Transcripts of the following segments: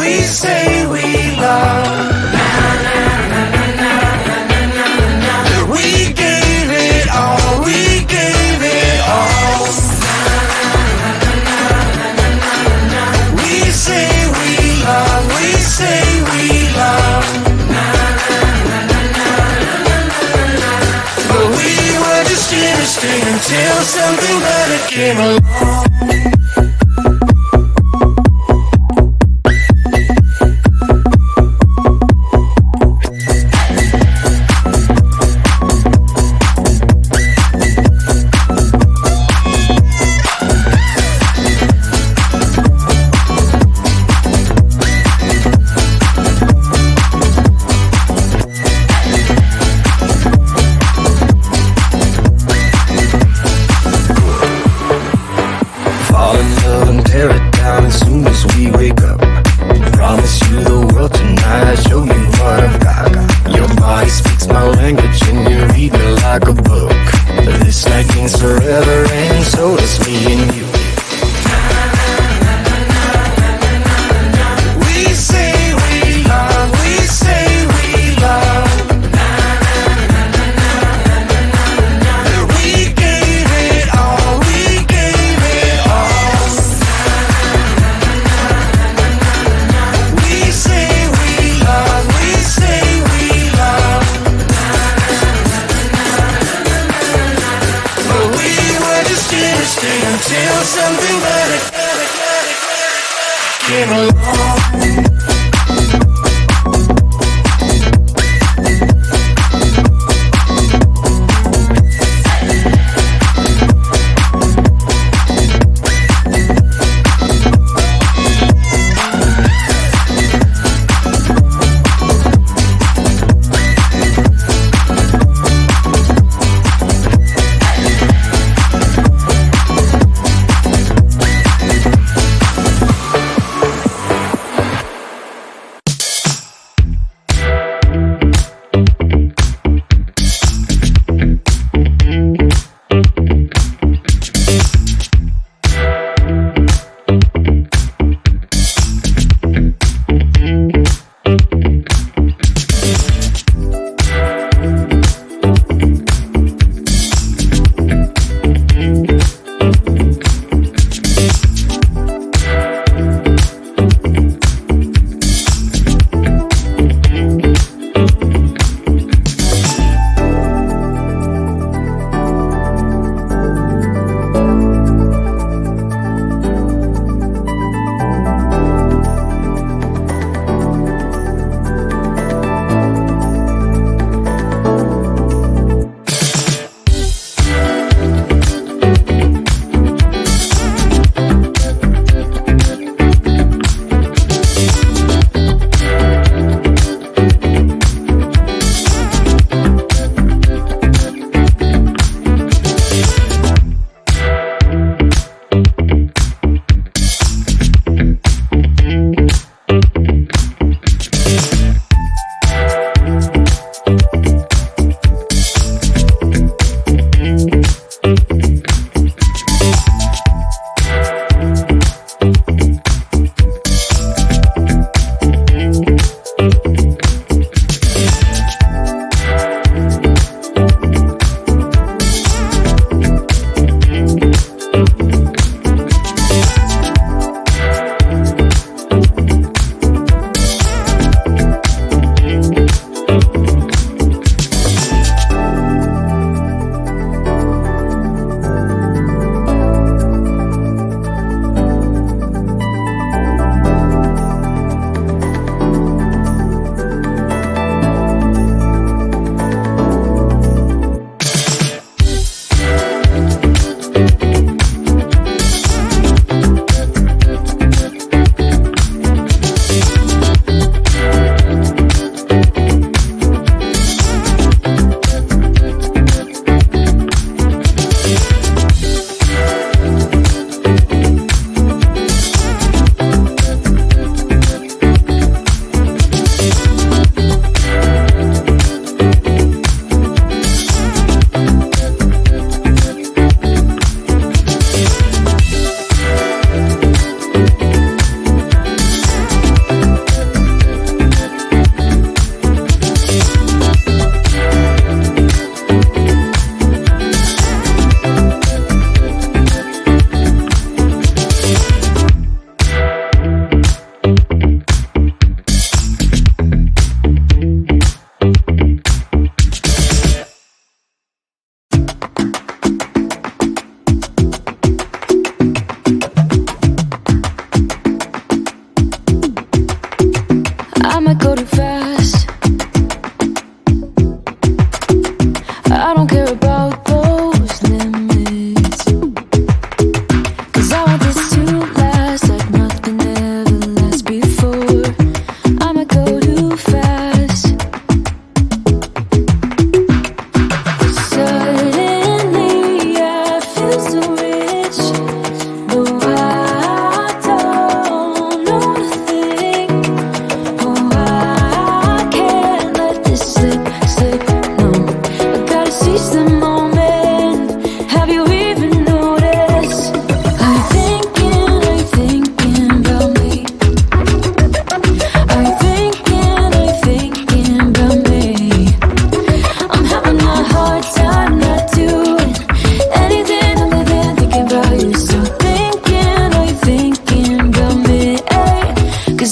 we say we love. We gave it all, we gave it all. We say we love, we say we love. But we were just interesting until something better came along. Until something better came along.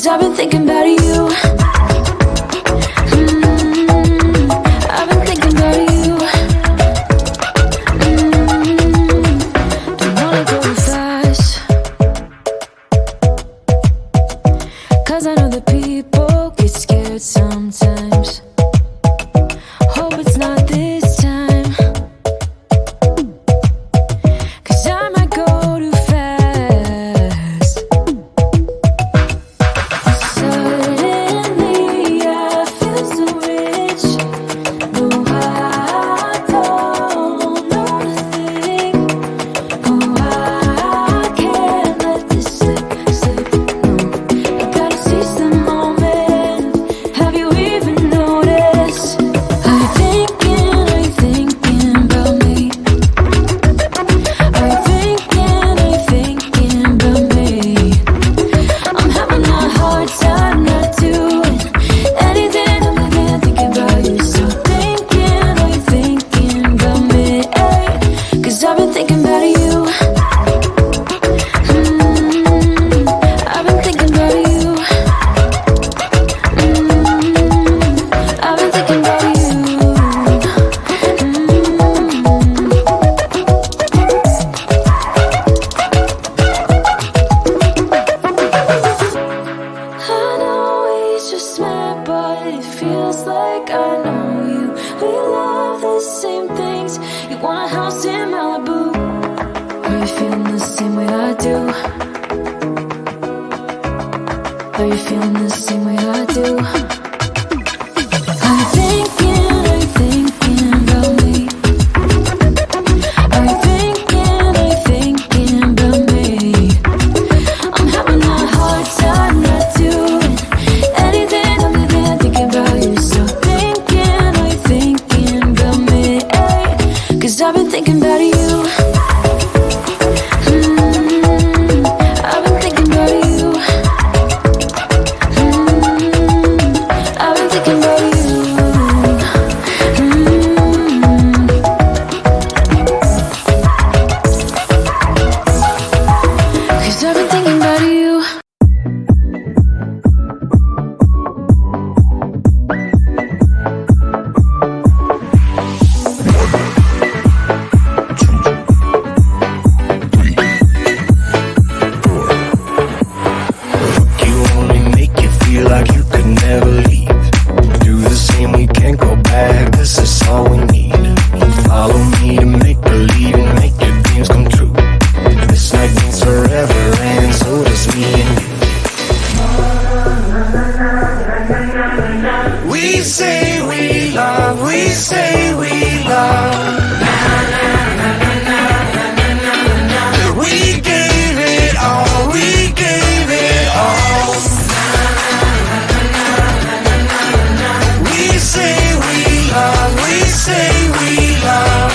'Cause I've been thinking about you. I've been thinking about you. Don't wanna go too fast, 'cause I know that people get scared sometimes. Hope it's not this time, 'cause I might go too fast. Suddenly I feel so rich, though I don't know the thing. Oh, I can't let this slip. No, I gotta seize the moment. Have you even noticed? Are you thinking about me? Are you thinking about me? I'm having a hard time not doing anything other than thinking about you. So are you thinking about me? 'Cause I've been thinking about you. I've been thinking about you. I've been thinking about you. I know we just met, but it feels like I know you. We love the same things. You want a house in Malibu. Are you feeling the same way I do? Are you feeling the same way I do? Are you thinking about me? Are you thinking about me? I'm having a hard time not doing anything other than thinking about you. So are you thinking about me? 'Cause I've been thinking about you. I've been thinking about you. I've been thinking about you. Cause I've been thinking about you. You only make you feel like you could never leave. Do the same, we can't go back, this is all we need. Follow me to make believe and make your dreams come true. This night means forever and so does me and you. We say we love, we say we love. We gave it all, we gave it all. We say we love, we say we love.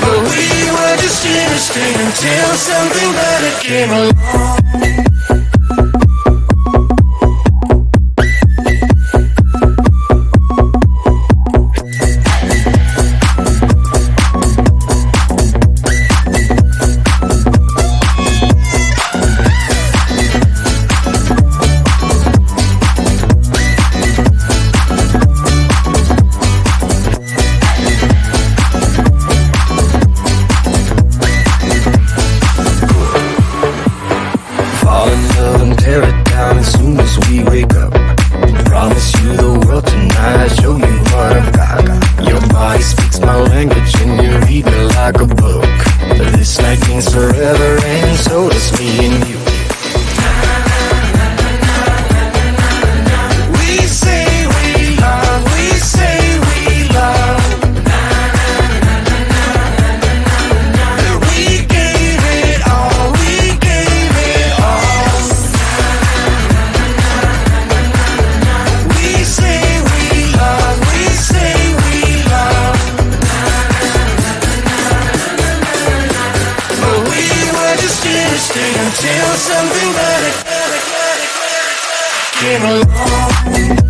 But we were just innocent until something better came along. Fall in love and tear it down as soon as we wake up. Promise you the world tonight, show you what I've got. Your body speaks my language and you read me like a book. This night means forever and so does me and you. We say we love, we say we love. We gave it all, we gave it all. We say we love, we say we love. But we were just innocent until something better came along.